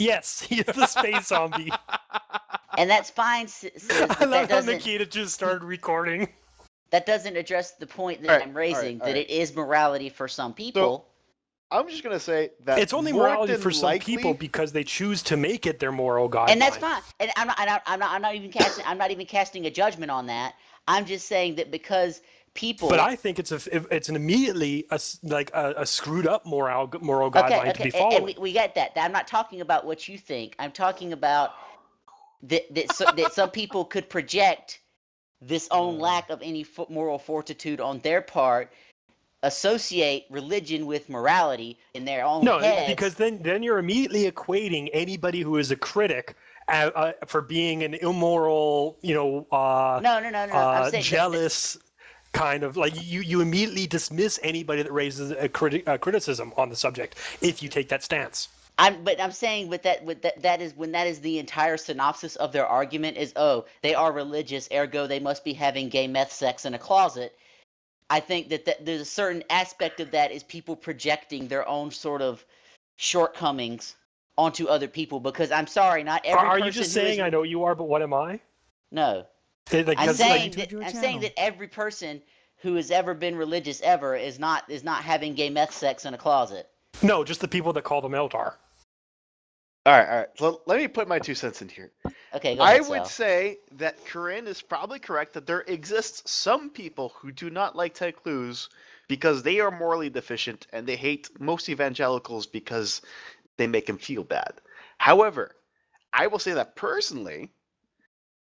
Yes, he is the space zombie. And that's fine, Sis, but I love that how doesn't Nikita just started recording. that doesn't address the point All that right, I'm all right, raising, all that right. it is morality for some So people. I'm just gonna say that It's only more morality than for some people likely, because they choose to make it their moral guideline. And that's fine. And I'm not even casting a judgment on that. I'm just saying that because But people. I think it's an immediately a screwed up moral Okay, guideline to be okay, and following. we get that. I'm not talking about what you think. I'm talking about that some people could project this own lack of any moral fortitude on their part, associate religion with morality in their own No, heads. because then you're immediately equating anybody who is a critic for being an immoral, No. I'm saying jealous kind of like you immediately dismiss anybody that raises a criticism on the subject if you take that stance. I'm saying that is when that is the entire synopsis of their argument is, oh, they are religious, ergo they must be having gay meth sex in a closet. I think that there's a certain aspect of that is people projecting their own sort of shortcomings onto other people, because I'm sorry, not every Are you person just who is saying I know you are, but what am I? no. I'm Because saying like that every person who has ever been religious ever is not having gay meth sex in a closet. no, just the people that call them out are. all right, all right. So let me put my 2 cents in here. Okay, go I ahead, would Sal. say that Corinne is probably correct that there exists some people who do not like Ted Cruz because they are morally deficient and they hate most evangelicals because they make him feel bad. However, I will say that personally,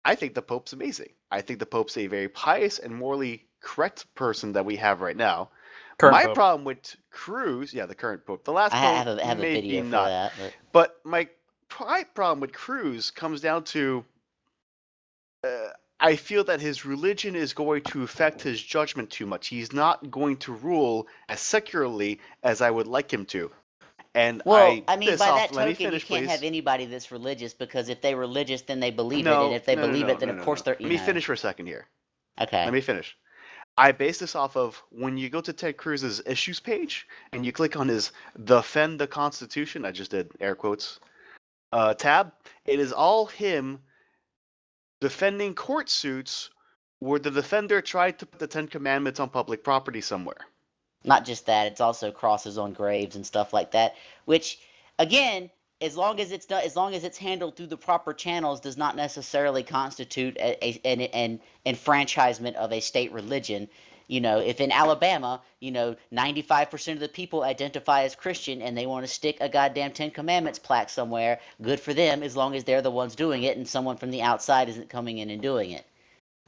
I think the Pope's amazing. I think the Pope's a very pious and morally correct person that we have right now. Current My Pope. problem with Cruz, yeah, the current Pope, the last I Pope have a maybe video for not, that, but but my problem with Cruz comes down to I feel that his religion is going to affect his judgment too much. He's not going to rule as secularly as I would like him to. And well, I I mean, this by off. that Let me token, you finish, can't have please. anybody that's religious, because if they're religious, then they believe it, and No, if they no, no, believe no, it, then no, of no, course no. they're Let me finish for a second here. Okay. Let me finish. I base this off of when you go to Ted Cruz's issues page and you click on his "Defend the Constitution." I just did air quotes. Tab. It is all him defending court suits where the defender tried to put the Ten Commandments on public property somewhere. Not just that, it's also crosses on graves and stuff like that, which, again, as long as it's done, as long as it's handled through the proper channels, does not necessarily constitute an enfranchisement of a state religion. If in Alabama, 95% of the people identify as Christian and they want to stick a goddamn Ten Commandments plaque somewhere, good for them, as long as they're the ones doing it and someone from the outside isn't coming in and doing it.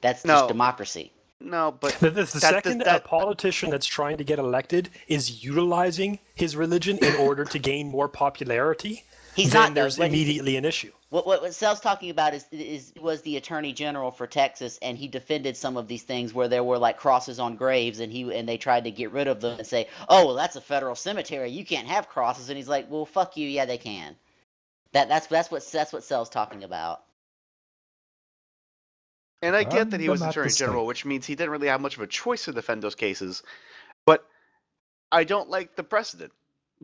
That's just No, democracy. no, but The that second a that politician that's trying to get elected is utilizing his religion in order to gain more popularity, He's then not, though. there's immediately an issue. What Sal's talking about is was the attorney general for Texas, and he defended some of these things where there were like crosses on graves, and they tried to get rid of them and say, oh, well, that's a federal cemetery, you can't have crosses, and he's like, well, fuck you, yeah, they can. That's what Sal's talking about. and I get that he I'm was at the attorney general, stake. which means he didn't really have much of a choice to defend those cases. But I don't like the precedent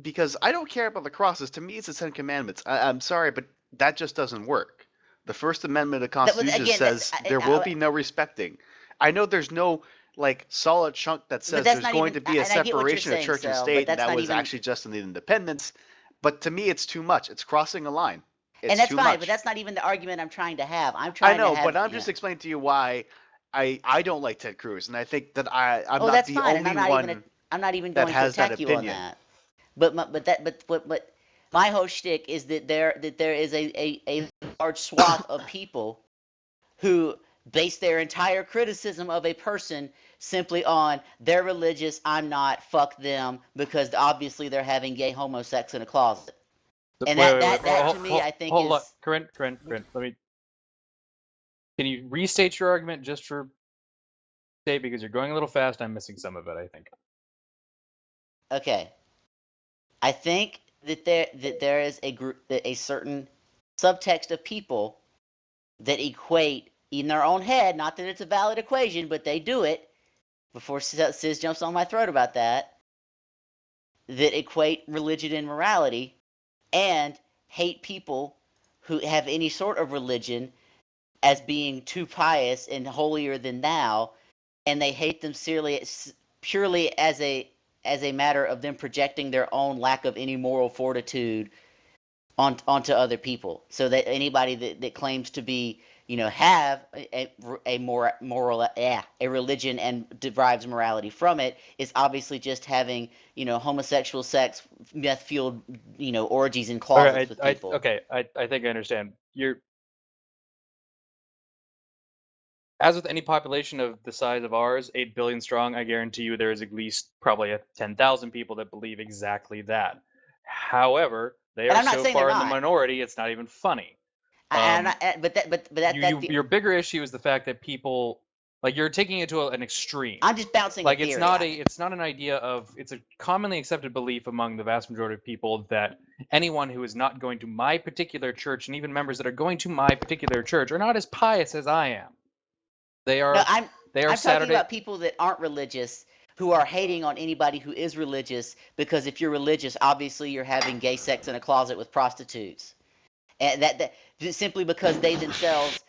because I don't care about the crosses. To me, it's the Ten Commandments. I'm sorry, but that just doesn't work. The First Amendment of the That was Constitution again, says there will be no respecting. I know there's no like solid chunk that but says that's there's not going even. to be a And I get what you're separation of saying, church and Sal, but state, and that's that not was even. actually just an independence. But to me, it's too much. It's crossing a line. And It's that's too fine, but much. that's not even the argument I'm trying to have. I'm I trying to know, but have. I'm Yeah. just explaining to you why I don't like Ted Cruz, and I think that I'm Oh, not that's the fine, and only one I'm not even that going to has that attack you on opinion. that. But my whole shtick is that there is a large swath of people who base their entire criticism of a person simply on they're religious, I'm not, fuck them, because obviously they're having gay homosex in a closet. And that to me, I think Hold on, is. Corinne. Let me. Can you restate your argument just for state, because you're going a little fast? I'm missing some of it, I think. Okay. I think that there is a certain subtext of people that equate in their own head, not that it's a valid equation, but they do it before Sis jumps on my throat about that equate religion and morality, and hate people who have any sort of religion as being too pious and holier than thou, and they hate them purely as a matter of them projecting their own lack of any moral fortitude onto other people. So that anybody that claims to be, have a moral a religion and derives morality from it is obviously just having, homosexual sex, meth fueled, orgies in closets with people. I think I understand. As with any population of the size of ours, 8 billion strong, I guarantee you there is at least probably 10,000 people that believe exactly that. However, they And are I'm not so saying they're far in the not. minority, it's not even funny. Your bigger issue is the fact that people, like, you're taking it to an extreme. I'm just bouncing Like, a theory. it's not an idea of, it's a commonly accepted belief among the vast majority of people that anyone who is not going to my particular church, and even members that are going to my particular church, are not as pious as I am. They No, are I'm talking Saturday. about people that aren't religious who are hating on anybody who is religious, because if you're religious, obviously you're having gay sex in a closet with prostitutes, and that simply because they themselves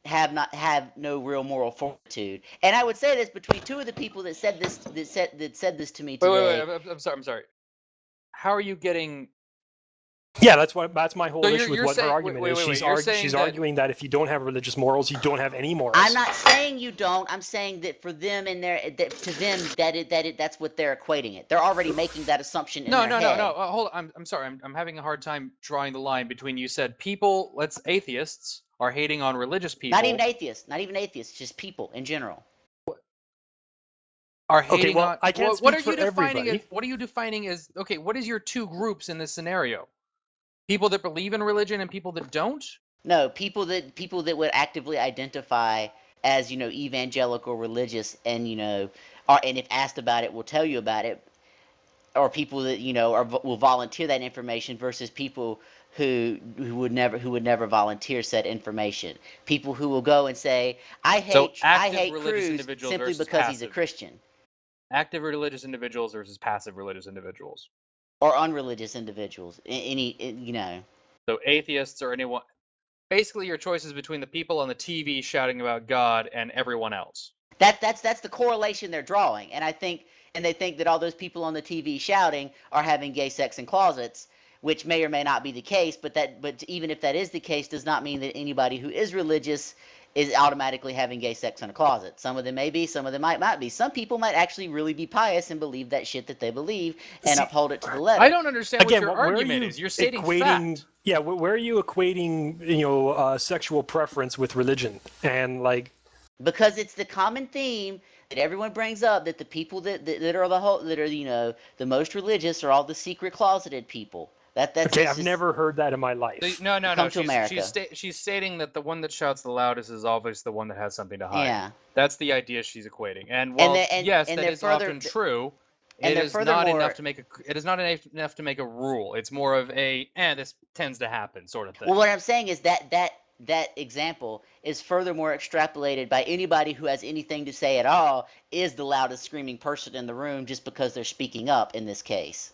have no real moral fortitude. And I would say this between two of the people that said this said this to me today. Wait. I'm sorry. How are you getting? Yeah, that's my whole So issue with you're what her saying- argument wait, is. wait, She's, you're saying she's that- arguing that if you don't have religious morals, you don't have any morals. I'm not saying you don't. I'm saying that for them and to them that's what they're equating it. They're already making that assumption in No. their head. Hold on. I'm sorry. I'm having a hard time drawing the line between, you said people, atheists are hating on religious people. Not even atheists, just people in general. Are hating on. I can't what are speak you for defining everybody. as? What are you defining as? Okay, what is your two groups in this scenario? People that believe in religion and people that don't. No, people that would actively identify as, evangelical religious, and and if asked about it will tell you about it, or people that will volunteer that information versus people who would never volunteer said information. People who will go and say, I hate Cruz simply because he's a Christian. Active religious individuals versus passive religious individuals. Or unreligious individuals. So atheists or anyone. Basically, your choice is between the people on the TV shouting about God and everyone else. That's the correlation they're drawing, and they think that all those people on the TV shouting are having gay sex in closets, which may or may not be the case. But even if that is the case, does not mean that anybody who is religious is automatically having gay sex in a closet. Some of them may be, some of them might not be. Some people might actually really be pious and believe that shit that they believe and uphold it to the letter. I don't understand what your argument is. You're stating fact. Yeah, where are you equating, sexual preference with religion? And because it's the common theme that everyone brings up, that the people that are the most religious are all the secret closeted people. I've never heard that in my life. No. Come to America. She's stating that the one that shouts the loudest is always the one that has something to hide. Yeah. That's the idea she's equating. And while yes, that is often true, it is not enough to make a rule. It's more of a this tends to happen sort of thing. Well, what I'm saying is that example is furthermore extrapolated by anybody who has anything to say at all is the loudest screaming person in the room just because they're speaking up in this case.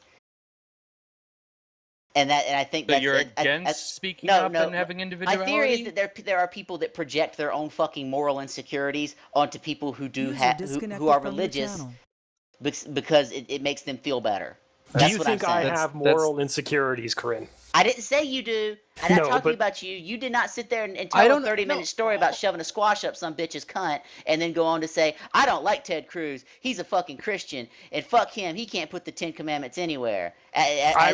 And I think so that's you're against speaking up and having individuality. My theory is that there are people that project their own fucking moral insecurities onto people who who are religious because it makes them feel better. Do you think I have moral insecurities, Corinne? I didn't say you do. I'm not talking about you. You did not sit there and tell a 30-minute story about shoving a squash up some bitch's cunt and then go on to say, I don't like Ted Cruz. He's a fucking Christian. And fuck him. He can't put the 10 Commandments anywhere. I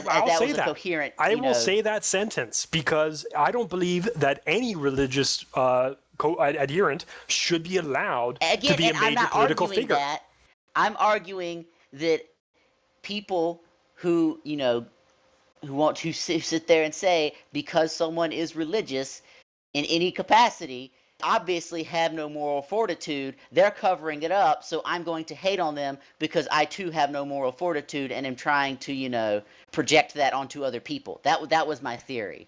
will say that sentence because I don't believe that any religious adherent should be allowed to be a major political figure. I'm arguing that people who want to sit there and say because someone is religious in any capacity obviously have no moral fortitude, they're covering it up, so I'm going to hate on them because I too have no moral fortitude and am trying to project that onto other people. That was my theory.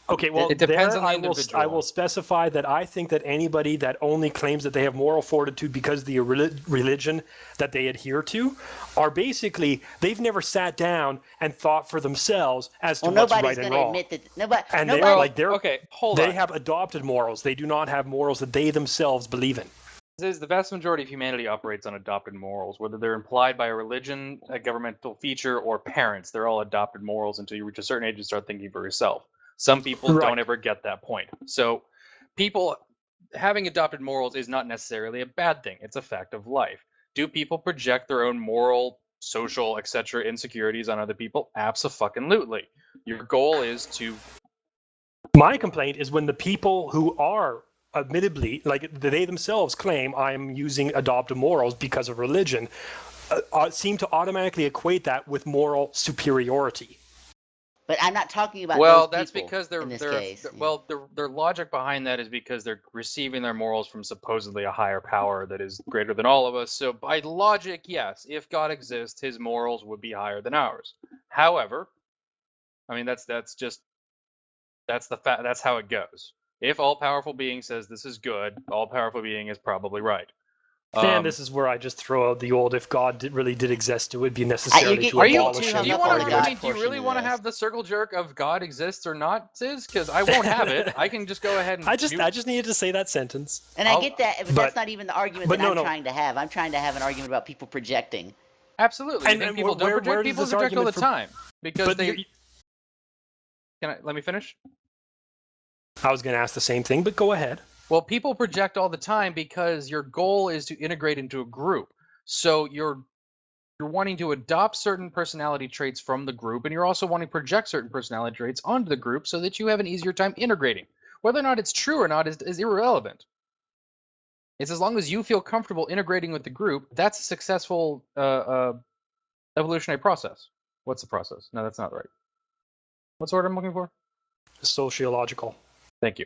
Okay, well, it depends on the I individual. will specify that I think that anybody that only claims that they have moral fortitude because of the religion that they adhere to are basically, they've never sat down and thought for themselves as to what's right and wrong. Admit that nobody. And they have adopted morals. They do not have morals that they themselves believe in. The vast majority of humanity operates on adopted morals, whether they're implied by a religion, a governmental feature, or parents. They're all adopted morals until you reach a certain age and start thinking for yourself. Some people don't ever get that point. So people having adopted morals is not necessarily a bad thing. It's a fact of life. Do people project their own moral, social, etc. insecurities on other people? Abso-fucking-lutely. Your goal is to... My complaint is when the people who are admittedly, like they themselves claim, I am using adopted morals because of religion, seem to automatically equate that with moral superiority. But I'm not talking about well, those that's people because in this case. Well, their logic behind that is because they're receiving their morals from supposedly a higher power that is greater than all of us. So by logic, yes, if God exists, his morals would be higher than ours. However, I mean that's the fact. That's how it goes. If all-powerful being says this is good, all-powerful being is probably right. And this is where I just throw out the old, if God really did exist, it would be necessary to abolish him. Do you really want to have the circle jerk of God exists or not, Sis? Because I won't have it. I can just go ahead and... I just needed to say that sentence. And I get that, but that's not even the argument that I'm trying to have. I'm trying to have an argument about people projecting. Absolutely. And people don't project? People project all the time. Because they... Let me finish? I was going to ask the same thing, but go ahead. Well, people project all the time because your goal is to integrate into a group. So you're wanting to adopt certain personality traits from the group, and you're also wanting to project certain personality traits onto the group so that you have an easier time integrating. Whether or not it's true or not is irrelevant. It's as long as you feel comfortable integrating with the group, that's a successful evolutionary process. What's the process? No, that's not right. What's the word I'm looking for? Sociological. Thank you.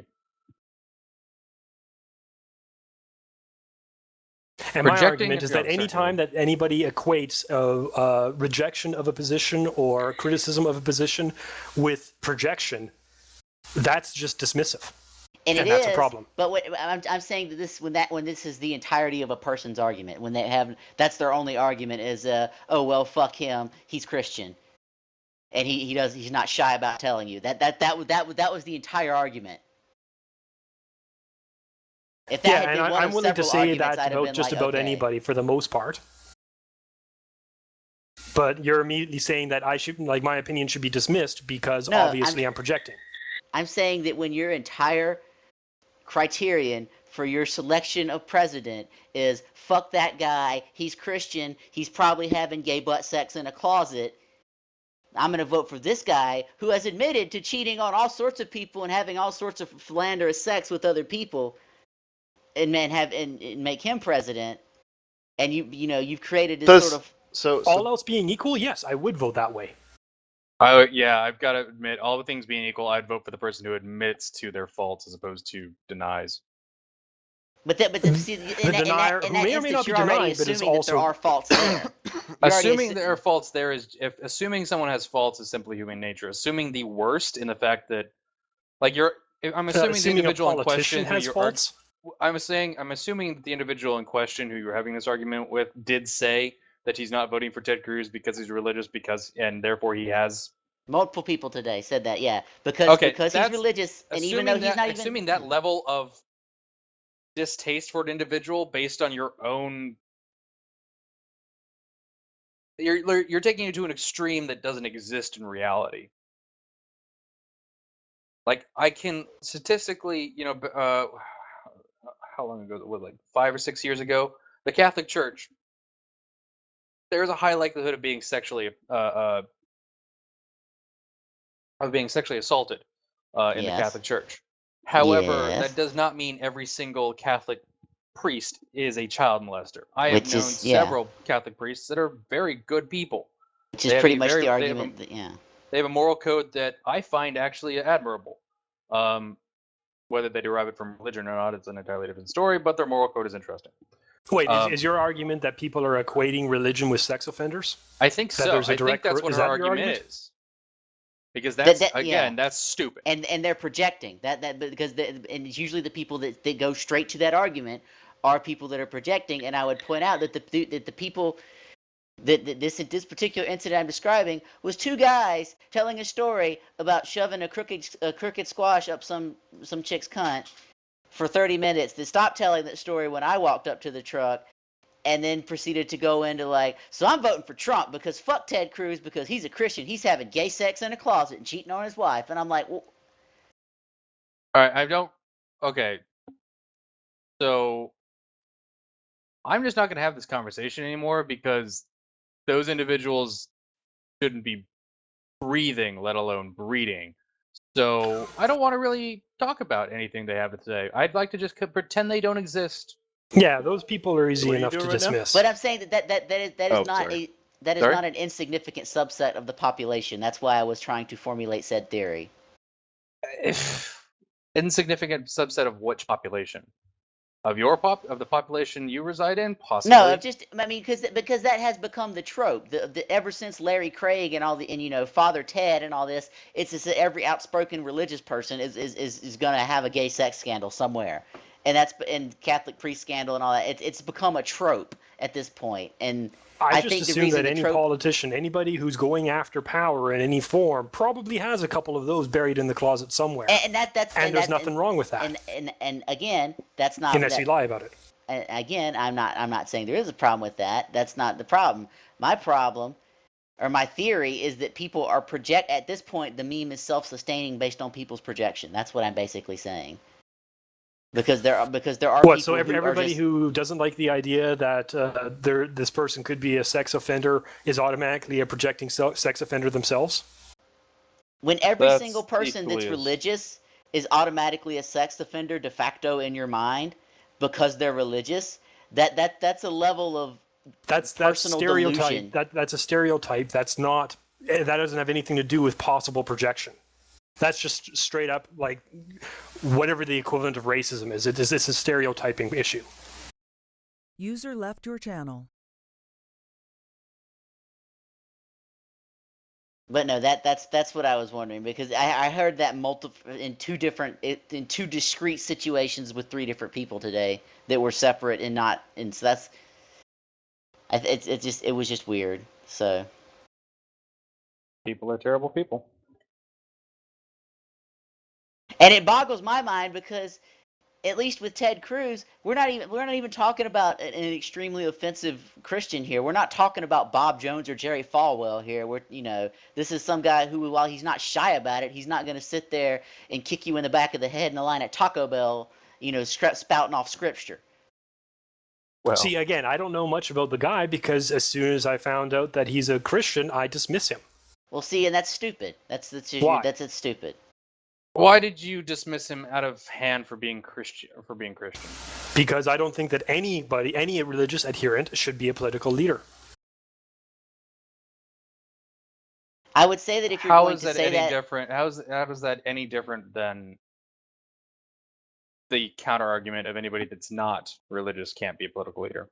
And my argument is that any time that anybody equates rejection of a position or criticism of a position with projection, that's just dismissive. And that's a problem. But I'm saying that when this is the entirety of a person's argument, when they have that's their only argument is oh well, fuck him, he's Christian, and he's not shy about telling you that was the entire argument. If that had been one I'm willing to say that about just about okay. anybody for the most part. But you're immediately saying that I should, like, my opinion should be dismissed because obviously I'm projecting. I'm saying that when your entire criterion for your selection of president is fuck that guy, he's Christian, he's probably having gay butt sex in a closet, I'm going to vote for this guy who has admitted to cheating on all sorts of people and having all sorts of philanderous sex with other people. And make him president, and you've created this sort of... So all else being equal, yes, I would vote that way. Yeah, I've got to admit, all the things being equal, I'd vote for the person who admits to their faults as opposed to denies. But see, the denier who may or may not be denying, but is also... there are faults there. Assuming there are faults there assuming someone has faults is simply human nature. Assuming the worst in the fact that, like, I'm assuming the individual in question has faults. I'm assuming that the individual in question who you're having this argument with did say that he's not voting for Ted Cruz because he's religious, and therefore he has... Multiple people today said that, yeah. Because he's religious, and even though he's not even... Assuming that level of distaste for an individual based on your own... You're taking it to an extreme that doesn't exist in reality. Like, I can statistically, how long ago was it? Like 5 or 6 years ago, the Catholic Church, there's a high likelihood of being sexually assaulted in the Catholic Church. However, that does not mean every single Catholic priest is a child molester. I have known several Catholic priests that are very good people. Which is pretty much the argument. They have a moral code that I find actually admirable. Whether they derive it from religion or not, it's an entirely different story, but their moral code is interesting. Wait, is your argument that people are equating religion with sex offenders? I think so. I think that's what her argument is. Because that's yeah. that's stupid. And they're projecting that because and it's usually the people that go straight to that argument are people that are projecting. And I would point out that the people that this particular incident I'm describing was two guys telling a story about shoving a crooked squash up some chick's cunt for 30 minutes. They stopped telling that story when I walked up to the truck, and then proceeded to go into like, so I'm voting for Trump because fuck Ted Cruz because he's a Christian. He's having gay sex in a closet and cheating on his wife. And I'm like, well, All right, I don't. Okay, so I'm just not going to have this conversation anymore because those individuals shouldn't be breathing, let alone breeding. So I don't want to really talk about anything they have to say. I'd like to just pretend they don't exist. Yeah, those people are easy What are you enough to doing right now? dismiss. but I'm saying that is Oh, not sorry. Sorry? not an insignificant subset of the population. That's why I was trying to formulate said theory. If insignificant subset of which population? Of the population you reside in, possibly. No, I mean, because that has become the trope. Ever since Larry Craig and all the and Father Ted and all this, it's just that every outspoken religious person is going to have a gay sex scandal somewhere, and that's and Catholic priest scandal and all that. It's become a trope at this point, and I I just think the assume reason that the any trope politician, anybody who's going after power in any form, probably has a couple of those buried in the closet somewhere. and that's And there's nothing wrong with that, and again, that's not unless that. you lie about it. Again, I'm not saying there is a problem with that. That's not the problem. My problem, or my theory, is that people are at this point. The meme is self-sustaining based on people's projection. That's what I'm basically saying. Because there are What? people So who are everybody just, who doesn't like the idea that this person could be a sex offender is automatically a projecting sex offender themselves? when every That's single person that's equally as- religious is automatically a sex offender de facto in your mind because they're religious. That's a level of That's personal stereotype. delusion. That's a stereotype. That's not. That doesn't have anything to do with possible projection. That's just straight up like whatever the equivalent of racism is. It's a stereotyping issue. User left your channel. But no, that's what I was wondering because I heard that in two discrete situations with three different people today that were separate and not, and so that's it was just weird. So People are terrible people. and it boggles my mind because at least with Ted Cruz, we're not even talking about an extremely offensive Christian here. We're not talking about Bob Jones or Jerry Falwell here. This is some guy who, while he's not shy about it, he's not going to sit there and kick you in the back of the head in the line at Taco Bell, spouting off scripture. Well, See, again, I don't know much about the guy because as soon as I found out that he's a Christian, I dismiss him. Well, see, and that's stupid. Why? That's stupid. why did you dismiss him out of hand for being Christian? Because I don't think that any religious adherent should be a political leader. I would say that if you're How going is to that say any that, different? How is that any different than the counter argument of anybody that's not religious can't be a political leader?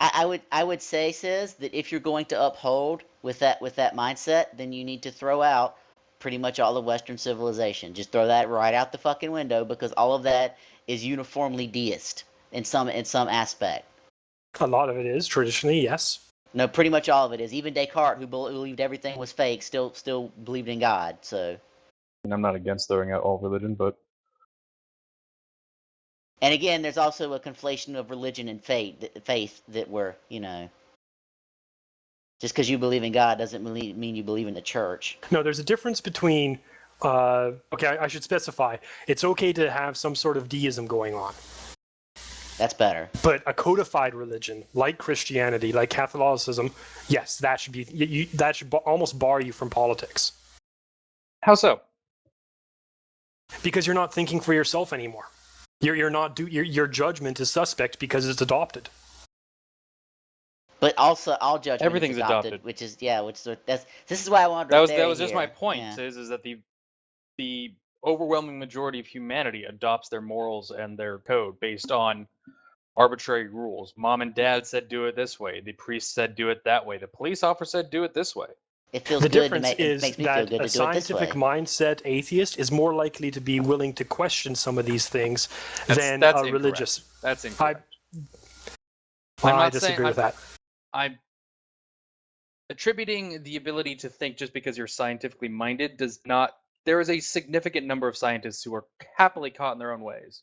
I would say, says that if you're going to uphold with that mindset, then you need to throw out pretty much all of Western civilization. Just throw that right out the fucking window because all of that is uniformly deist in some aspect. A lot of it is traditionally, yes. No, pretty much all of it is. Even Descartes, who believed everything was fake, still believed in God. So, And I'm not against throwing out all religion, but and again, there's also a conflation of religion and faith that we're just because you believe in God doesn't mean you believe in the church. No, there's a difference between. Okay, I should specify. It's okay to have some sort of deism going on. That's better. But a codified religion, like Christianity, like Catholicism, yes, that should be that should almost bar you from politics how so? because you're not thinking for yourself anymore. Your judgment is suspect because it's adopted. But also, all judgment Everything's is adopted, adopted. this is why I wanted to. That was just my point. Yeah. Is that the overwhelming majority of humanity adopts their morals and their code based on arbitrary rules. Mom and dad said do it this way. The priest said do it that way. The police officer said do it this way. It feels The good to difference make. It is makes me feel that good a to do it this way. scientific mindset atheist is more likely to be willing to question some of these things than That's a incorrect. religious. That's incorrect. I disagree with that. I'm attributing the ability to think just because you're scientifically minded does not. There is a significant number of scientists who are happily caught in their own ways.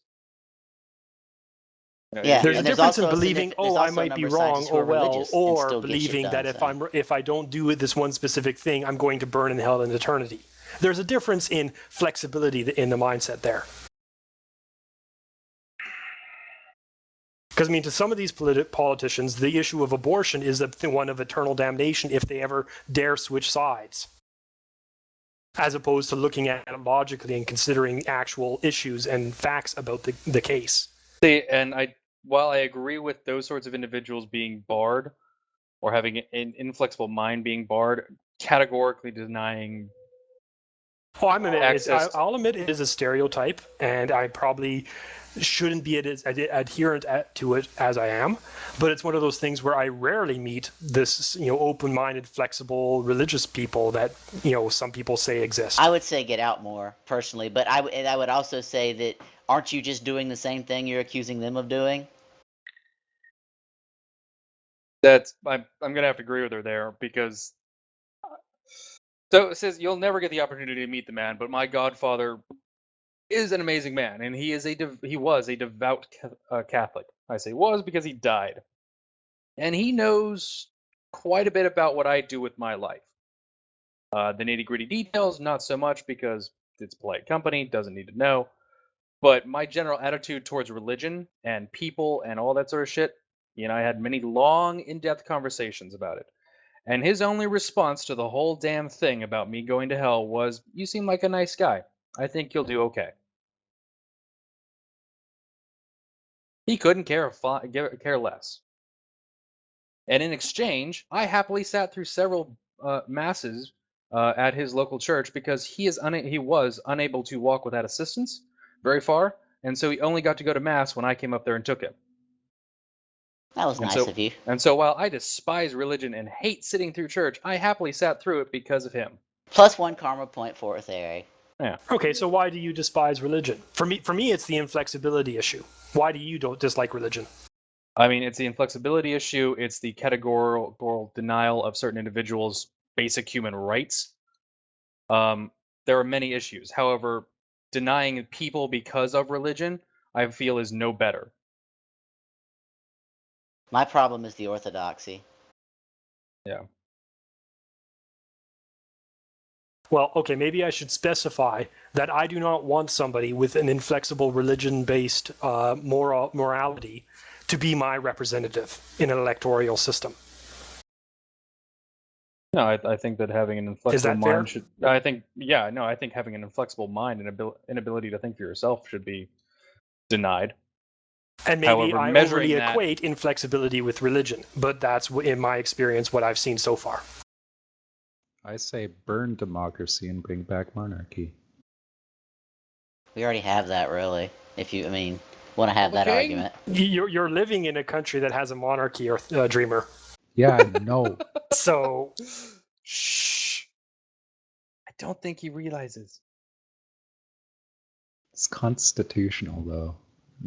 Yeah, There's a and there's difference in also believing, there's I also a might be number of wrong, scientists who are religious and or still get shit believing done, that so. if I don't do this one specific thing, I'm going to burn in hell in eternity. There's a difference in flexibility in the mindset there. Because, I mean, to some of these politicians, the issue of abortion is the one of eternal damnation if they ever dare switch sides, as opposed to looking at it logically and considering actual issues and facts about the case. While I agree with those sorts of individuals being barred or having an inflexible mind being barred, categorically denying access. I'll admit it is a stereotype, and I probably shouldn't be as adherent to it as I am. But it's one of those things where I rarely meet this, open-minded, flexible, religious people that some people say exist. I would say get out more personally, but I would also say that aren't you just doing the same thing you're accusing them of doing? I'm gonna have to agree with her there because. So it says you'll never get the opportunity to meet the man, but my godfather is an amazing man, and he was a devout Catholic. I say was because he died, and he knows quite a bit about what I do with my life. The nitty-gritty details, not so much because it's polite company, doesn't need to know. But my general attitude towards religion and people and all that sort of shit, I had many long, in-depth conversations about it. And his only response to the whole damn thing about me going to hell was, "You seem like a nice guy. I think you'll do okay." He couldn't care less. And in exchange, I happily sat through several masses at his local church because he was unable to walk without assistance very far, and so he only got to go to mass when I came up there and took him. That was nice of you. And so while I despise religion and hate sitting through church, I happily sat through it because of him. +1 karma point for it there. Yeah. Okay, so why do you despise religion? For me, it's the inflexibility issue. Why do you don't dislike religion? I mean, it's the inflexibility issue. It's the categorical denial of certain individuals' basic human rights. There are many issues. However, denying people because of religion, I feel, is no better. My problem is the orthodoxy. Yeah. Well, okay, maybe I should specify that I do not want somebody with an inflexible religion-based morality to be my representative in an electoral system. No, I think that having an inflexible mind should. I think having an inflexible mind and inability to think for yourself should be denied. And maybe I overly equate inflexibility with religion, but that's, in my experience, what I've seen so far. I say burn democracy and bring back monarchy. We already have that, really. If you, want to have that argument. You're living in a country that has a monarchy, or Dreamer. Yeah, no. So, shh. I don't think he realizes. It's constitutional, though.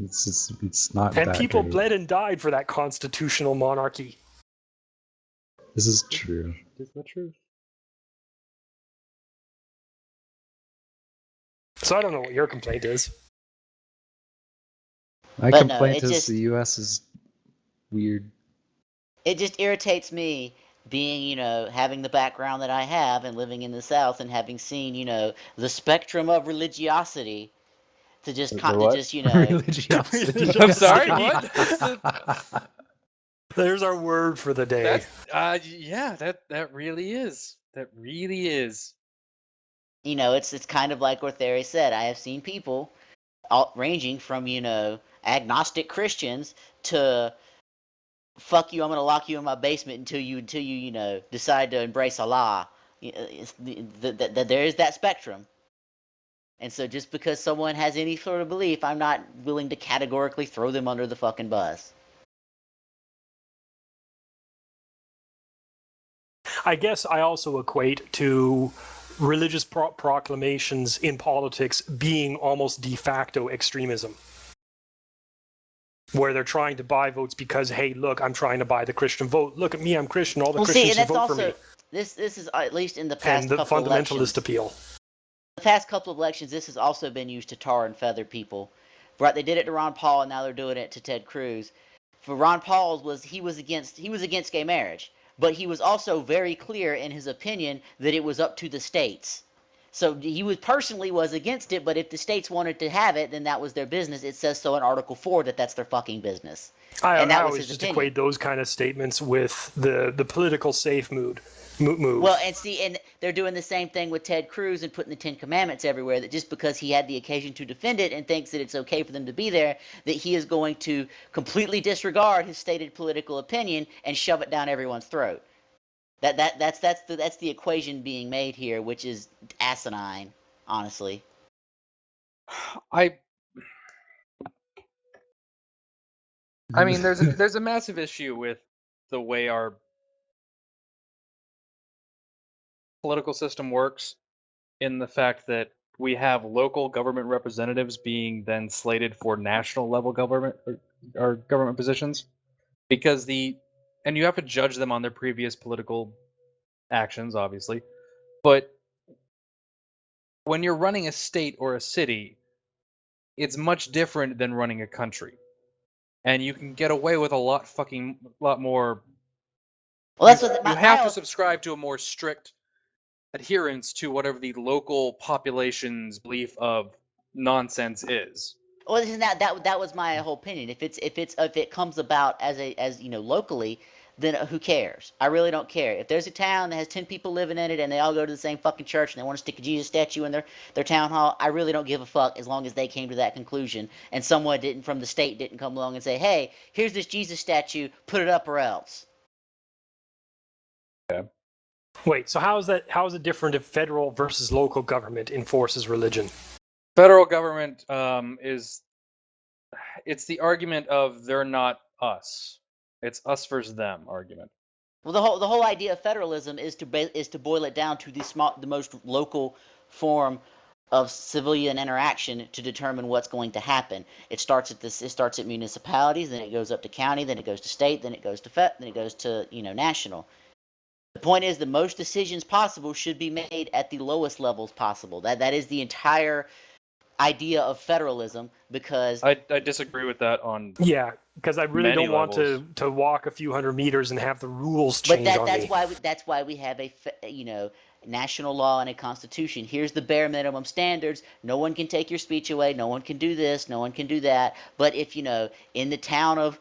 It's not. And that people great. bled and died for that constitutional monarchy. This is true. Is that true? So I don't know what your complaint is. My complaint is the U.S. is weird. It just irritates me being, having the background that I have and living in the South and having seen, the spectrum of religiosity to just, religiosity. I'm sorry, what? There's our word for the day. That really is. That really is. It's kind of like what Theory said. I have seen people ranging from, agnostic Christians to fuck you, I'm gonna lock you in my basement until you decide to embrace Allah. There is that spectrum. And so just because someone has any sort of belief, I'm not willing to categorically throw them under the fucking bus. I guess I also equate to religious proclamations in politics being almost de facto extremism, where they're trying to buy votes because, hey, look, I'm trying to buy the Christian vote. Look at me, I'm Christian. All the Well, see, Christians and should that's vote for me. also this is at least in the And past the couple fundamentalist elections. appeal. The past couple of elections, this has also been used to tar and feather people. Right? They did it to Ron Paul, and now they're doing it to Ted Cruz. For Ron Paul, he was against gay marriage, but he was also very clear in his opinion that it was up to the states. So he personally was against it, but if the states wanted to have it, then that was their business. It says so in Article 4 that that's their fucking business. And that I was always his just opinion. equate those kind of statements with the political safe move. Well, and they're doing the same thing with Ted Cruz and putting the Ten Commandments everywhere, that just because he had the occasion to defend it and thinks that it's okay for them to be there, that he is going to completely disregard his stated political opinion and shove it down everyone's throat. That's the equation being made here, which is asinine, honestly. I mean, there's a massive issue with the way our political system works, in the fact that we have local government representatives being then slated for national level government or government positions, because and you have to judge them on their previous political actions, obviously, but when you're running a state or a city, it's much different than running a country, and you can get away with a lot more. Well, that's what You have to subscribe to a more strict adherence to whatever the local population's belief of nonsense is. Well, isn't that was my whole opinion. If it comes about as locally, then who cares? I really don't care. If there's a town that has 10 people living in it and they all go to the same fucking church and they want to stick a Jesus statue in their town hall, I really don't give a fuck, as long as they came to that conclusion and someone from the state didn't come along and say, hey, here's this Jesus statue, put it up or else. Okay. Wait, so how is it different if federal versus local government enforces religion? Federal government it's the argument of they're not us. It's us versus them argument. Well, the whole idea of federalism is to boil it down to the most local form of civilian interaction to determine what's going to happen. It starts at municipalities, then it goes up to county, then it goes to state, then it goes to then it goes to national. The point is, the most decisions possible should be made at the lowest levels possible. That is the entire idea of federalism, because I disagree with that on because I really many don't want levels. to walk a few hundred meters and have the rules change on me. That's why we have a national law and a constitution. Here's the bare minimum standards. No one can take your speech away. No one can do this. No one can do that. But if in the town of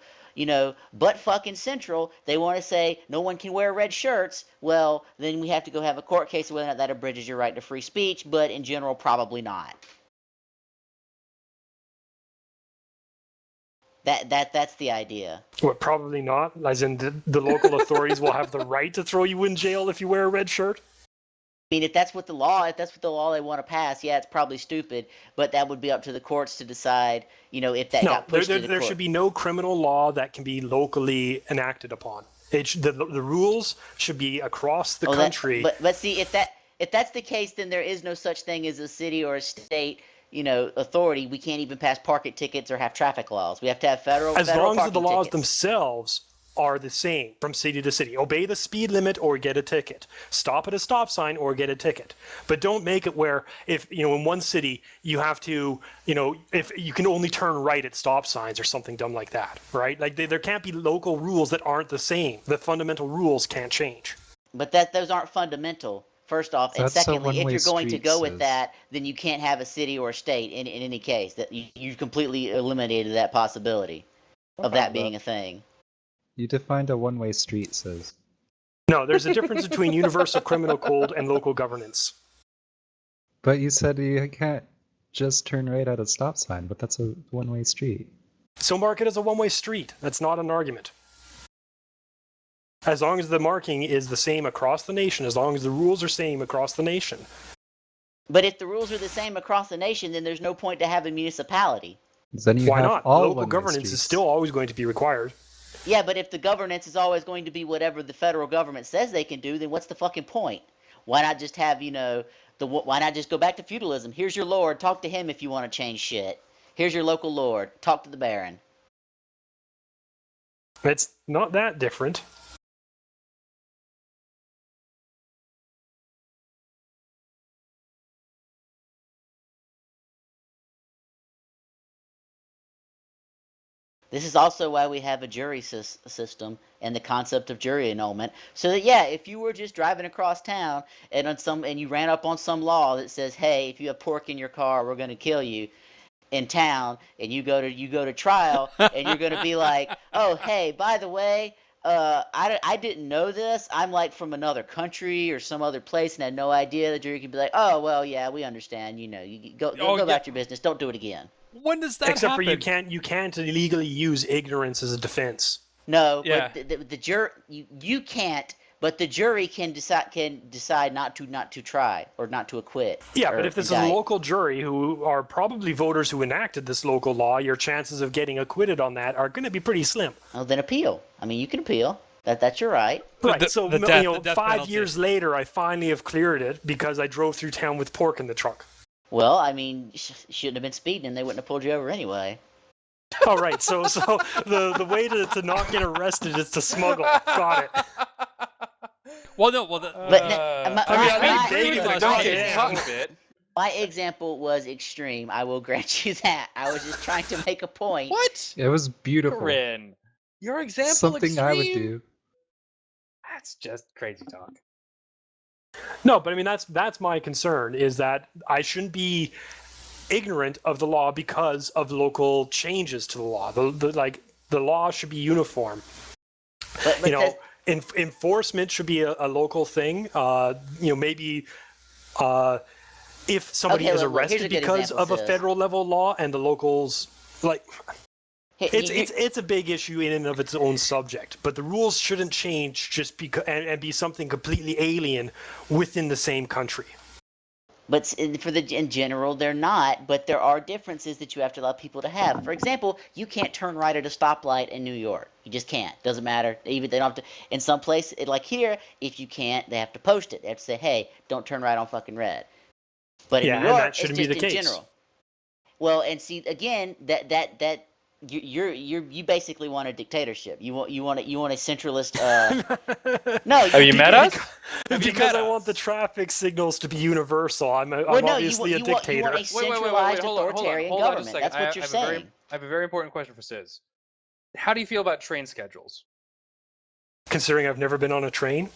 butt fucking Central, they want to say no one can wear red shirts, well, then we have to go have a court case of whether or not that abridges your right to free speech. But in general, probably not. That's the idea. What, probably not? As in the local authorities will have the right to throw you in jail if you wear a red shirt? I mean, if that's what the law they want to pass, yeah, it's probably stupid, but that would be up to the courts to decide, if that got pushed to the court. There should be no criminal law that can be locally enacted upon. The rules should be across the country. But see, if that's the case, then there is no such thing as a city or a state authority. We can't even pass parking tickets or have traffic laws. We have to have federal as long as the laws tickets themselves are the same from city to city. Obey the speed limit or get a ticket. Stop at a stop sign or get a ticket. But don't make it where if in one city you have to if you can only turn right at stop signs or something dumb like that, right? Like there can't be local rules that aren't the same. The fundamental rules can't change. But those aren't fundamental. First off, and secondly, if you're going to go with that, then you can't have a city or a state in any case. That you've completely eliminated that possibility of that being a thing. You defined a one-way street, says. No, there's a difference between universal criminal code and local governance. But you said you can't just turn right at a stop sign, but that's a one-way street. So mark it as a one-way street. That's not an argument. As long as the marking is the same across the nation, as long as the rules are same across the nation. But if the rules are the same across the nation, then there's no point to have a municipality. Then Why not? Local governance is still always going to be required. Yeah, but if the governance is always going to be whatever the federal government says they can do, then what's the fucking point? Why not just have, why not just go back to feudalism? Here's your lord, talk to him if you want to change shit. Here's your local lord, talk to the baron. It's not that different. This is also why we have a jury system and the concept of jury annulment. So that, yeah, if you were just driving across town and you ran up on some law that says, hey, if you have pork in your car, we're going to kill you in town, and you go to trial, and you're going to be like, oh, hey, by the way, I didn't know this. I'm like from another country or some other place and had no idea. The jury could be like, oh, well, yeah, we understand. You go about your business. Don't do it again. When does that Except happen? for you can't illegally use ignorance as a defense. No, Yeah. but the jury you can't, but the jury can decide not to try or not to acquit. Yeah, or but if this indict. is a local jury who are probably voters who enacted this local law, your chances of getting acquitted on that are going to be pretty slim. Oh, then appeal. I mean, you can appeal. That's your right. Right. The So death 5 penalty. years later, I finally have cleared it because I drove through town with pork in the trunk. Well, I mean, shouldn't have been speeding, and they wouldn't have pulled you over anyway. Oh, right. So the way to not get arrested is to smuggle. Got it. Well, no. But I Brady mean, was Brady not was getting talking out. a bit. My example was extreme. I will grant you that. I was just trying to make a point. What? It was beautiful. Corinne, your example Something extreme? I would do. That's just crazy talk. No, but I mean that's my concern is that I shouldn't be ignorant of the law because of local changes to the law. The law should be uniform. But Enforcement should be a local thing. Maybe if somebody Okay, is look, here's a arrested good because example, of a sis. federal level law and the locals Hey, it's a big issue in and of its own subject, but the rules shouldn't change just because and be something completely alien within the same country. But in general, they're not. But there are differences that you have to allow people to have. For example, you can't turn right at a stoplight in New York. You just can't. Doesn't matter. Even they don't have to. In some places, like here, if you can't, they have to post it. They have to say, "Hey, don't turn right on fucking red." But in Yeah, New and York, that it's shouldn't just be the in case. general. Well, and see again that you basically want a dictatorship. You want a centralist. No, Have you met us? Because I want the traffic signals to be universal. I'm obviously a dictator. You want a Wait, centralized authoritarian hold on just a government. second. That's what you're saying. I have a very important question for Sis. How do you feel about train schedules? Considering I've never been on a train.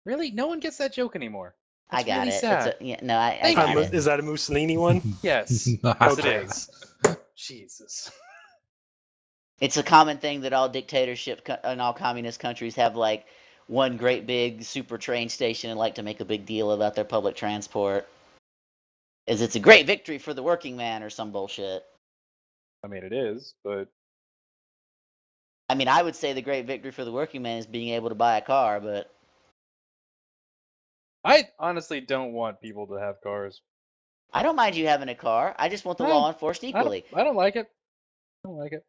Really? No one gets that joke anymore. I That's got really it. sad. I got it. Is that a Mussolini one? Yes. Not Yes, it Okay. is. Jesus. It's a common thing that all dictatorship and all communist countries have like one great big super train station and like to make a big deal about their public transport. As it's a great victory for the working man or some bullshit. I mean, it is, but I mean, I would say the great victory for the working man is being able to buy a car, but I honestly don't want people to have cars. I don't mind you having a car. I just want the No, law enforced equally. I don't like it. I don't like it.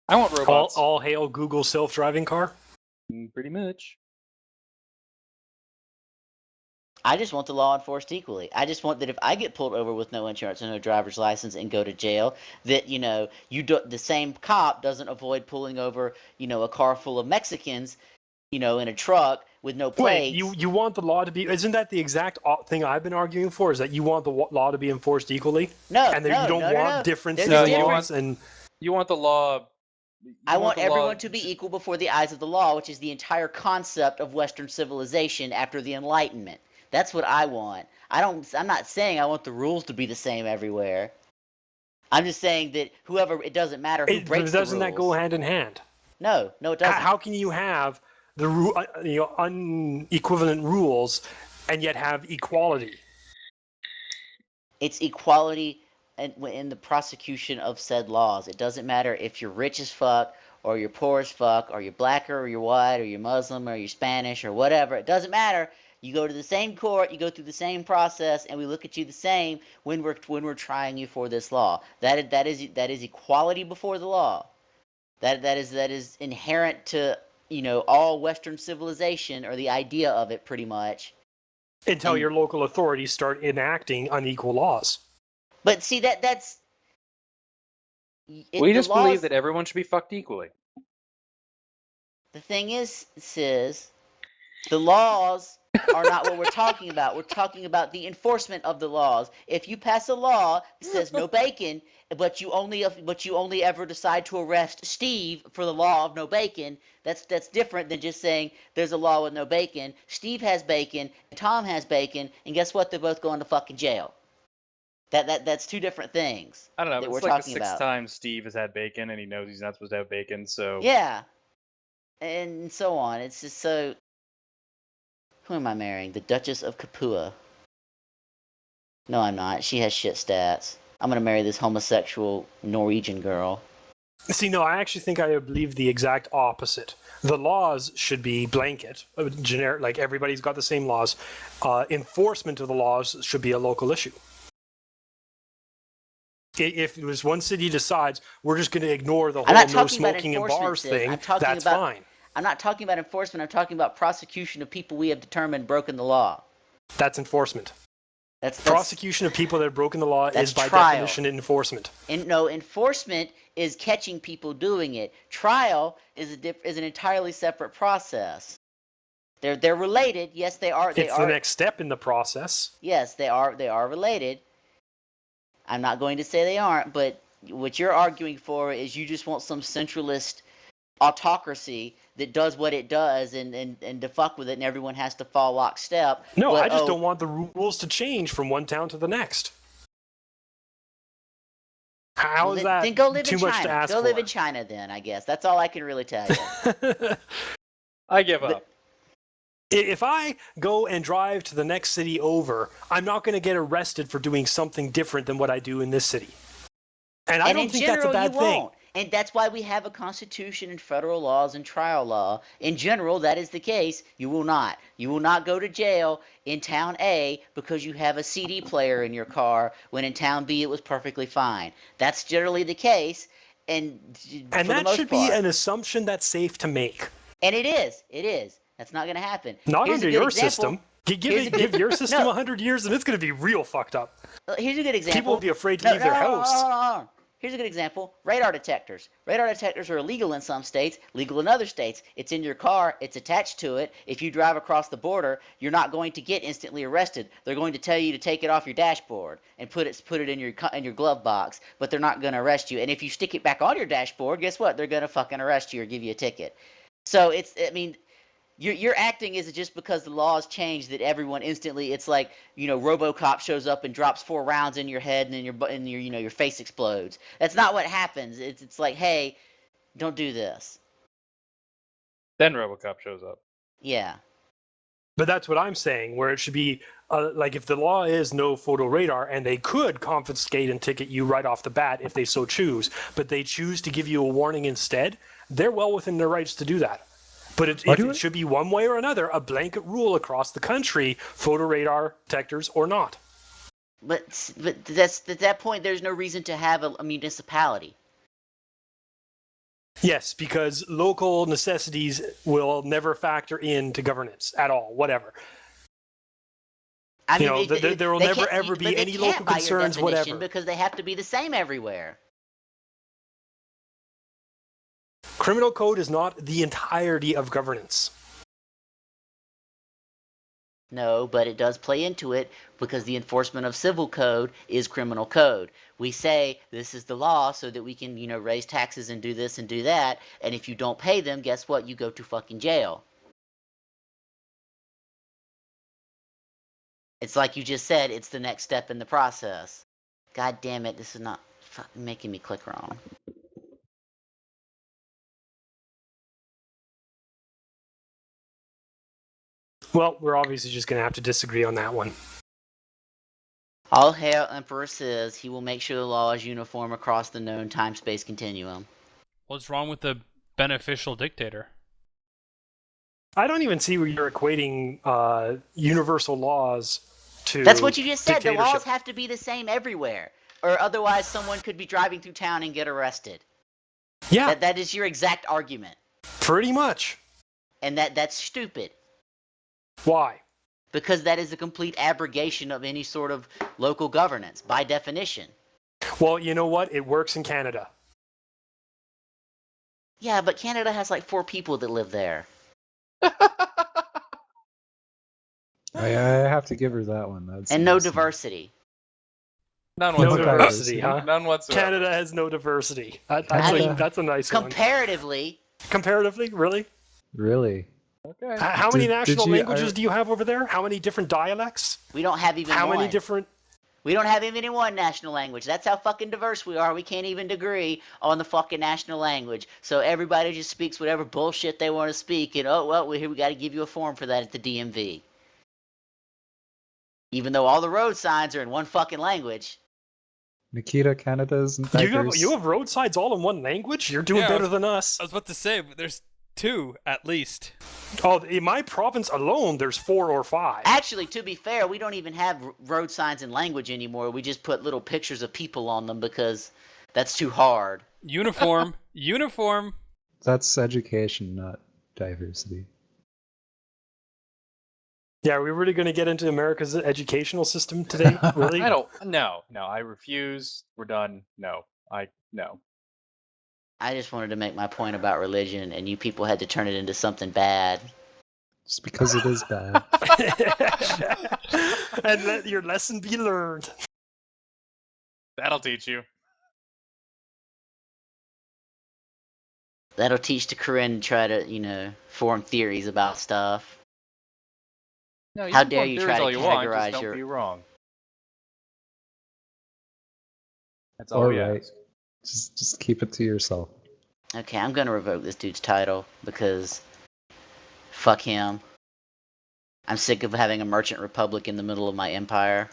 I want robots. All hail Google self-driving car. Pretty much. I just want the law enforced equally. I just want that if I get pulled over with no insurance and no driver's license and go to jail, that the same cop doesn't avoid pulling over a car full of Mexicans, in a truck with no plates. Wait, you want the law to be? Isn't that the exact thing I've been arguing for? Is that you want the law to be enforced equally? No, and that you don't want differences in laws and. You want the law. I want everyone to be equal before the eyes of the law, which is the entire concept of Western civilization after the Enlightenment. That's what I want. I'm not saying I want the rules to be the same everywhere. I'm just saying that it doesn't matter who breaks the rules. Doesn't that go hand in hand? No, it doesn't. How can you have the unequivalent rules and yet have equality? It's equality in the prosecution of said laws. It doesn't matter if you're rich as fuck or you're poor as fuck or you're blacker or you're white or you're Muslim or you're Spanish or whatever. It doesn't matter. You go to the same court, you go through the same process, and we look at you the same when we're trying you for this law. That is equality before the law. That is inherent to all Western civilization, or the idea of it, pretty much. Until your local authorities start enacting unequal laws. But see that's. We just believe that everyone should be fucked equally. The thing is, the laws are not what we're talking about. We're talking about the enforcement of the laws. If you pass a law that says no bacon, but you only ever decide to arrest Steve for the law of no bacon, that's different than just saying there's a law with no bacon. Steve has bacon, Tom has bacon, and guess what? They're both going to fucking jail. That's two different things. I don't know. That It's we're like the talking sixth about. time Steve has had bacon, and he knows he's not supposed to have bacon. So Yeah, and so on. It's just so. Who am I marrying? The Duchess of Capua. No, I'm not. She has shit stats. I'm gonna marry this homosexual Norwegian girl. See, no, I actually think I believe the exact opposite. The laws should be blanket, generic, like everybody's got the same laws. Enforcement of the laws should be a local issue. If it was one city decides we're just going to ignore the whole no smoking in bars thing, that's fine. I'm not talking about enforcement. I'm talking about prosecution of people we have determined broken the law. That's enforcement. That's prosecution of people that have broken the law is by trial. definition enforcement. No, enforcement is catching people doing it. Trial is an entirely separate process. They're related. Yes, they are. It's the next step in the process. Yes, they are related. I'm not going to say they aren't, but what you're arguing for is you just want some centralist autocracy that does what it does and to fuck with it, and everyone has to fall lockstep. No, I just don't want the rules to change from one town to the next. How is that then go live too in much China. to ask Go for? live in China then, I guess. That's all I can really tell you. I give up. If I go and drive to the next city over, I'm not going to get arrested for doing something different than what I do in this city. And I don't think that's a bad thing. And that's why we have a constitution and federal laws and trial law. In general, that is the case. You will not. You will not go to jail in town A because you have a CD player in your car when in town B it was perfectly fine. That's generally the case. And that should be an assumption that's safe to make. And it is. It is. That's not going to happen. Not under your system. Give your system 100 years and it's going to be real fucked up. Here's a good example. People will be afraid to leave their house. Here's a good example. Radar detectors. Radar detectors are illegal in some states, legal in other states. It's in your car. It's attached to it. If you drive across the border, you're not going to get instantly arrested. They're going to tell you to take it off your dashboard and put it in your glove box, but they're not going to arrest you. And if you stick it back on your dashboard, guess what? They're going to fucking arrest you or give you a ticket. So You're acting is just because the laws changed that everyone instantly. It's like RoboCop shows up and drops 4 rounds in your head and your face explodes. That's not what happens. It's like, hey, don't do this. Then RoboCop shows up. Yeah. But that's what I'm saying. Where it should be like if the law is no photo radar, and they could confiscate and ticket you right off the bat if they so choose, but they choose to give you a warning instead. They're well within their rights to do that. But it should be one way or another, a blanket rule across the country, photo radar detectors or not. But that's at that point, there's no reason to have a municipality. Yes, because local necessities will never factor into governance at all, whatever. There will never ever be any local concerns, whatever. Because they have to be the same everywhere. Criminal code is not the entirety of governance. No, but it does play into it because the enforcement of civil code is criminal code. We say this is the law so that we can, raise taxes and do this and do that. And if you don't pay them, guess what? You go to fucking jail. It's like you just said, it's the next step in the process. God damn it, this is not fucking making me click wrong. Well, we're obviously just going to have to disagree on that one. All hail Emperor says he will make sure the law is uniform across the known time-space continuum. What's wrong with the beneficial dictator? I don't even see where you're equating universal laws to. That's what you just said. The dictatorship. laws have to be the same everywhere, or otherwise someone could be driving through town and get arrested. Yeah, That is your exact argument, pretty much. and that's stupid Why? because that is a complete abrogation of any sort of local governance by definition. Well, you know what? It works in Canada. Yeah, but Canada has like 4 people that live there. I have to give her that one. That's And no nice. diversity. None No whatsoever. diversity, huh? None whatsoever. Canada has no diversity. Canada- That's a nice one. Comparatively, Comparatively, really? Really? Okay. How many Did national you- languages do you have over there? How many different dialects? we don't have even How one. many different? We don't have even one national language. That's how fucking diverse we are. We can't even agree on the fucking national language. So everybody just speaks whatever bullshit they want to speak, and oh well, we got to give you a form for that at the DMV. Even though all the road signs are in one fucking language. Nikita, Canada isn't diverse. You have road signs all in one language? You're doing Yeah, better than us. I was about to say, but there's 2 at least. Oh, in my province alone, there's 4 or 5. Actually, to be fair, we don't even have road signs in language anymore. We just put little pictures of people on them because that's too hard. Uniform. Uniform. That's education, not diversity. Yeah, are we really going to get into America's educational system today? Really? I don't. No. I refuse. We're done. No. No. I just wanted to make my point about religion, and you people had to turn it into something bad. Just because it is bad. And let your lesson be learned. That'll teach you. That'll teach the Corinne to try to, form theories about stuff. No, you How can dare form you theories try to all you want, just categorize don't your- be wrong. That's all Or we right. ask. Just keep it to yourself. Okay, I'm gonna revoke this dude's title because fuck him. I'm sick of having a merchant republic in the middle of my empire.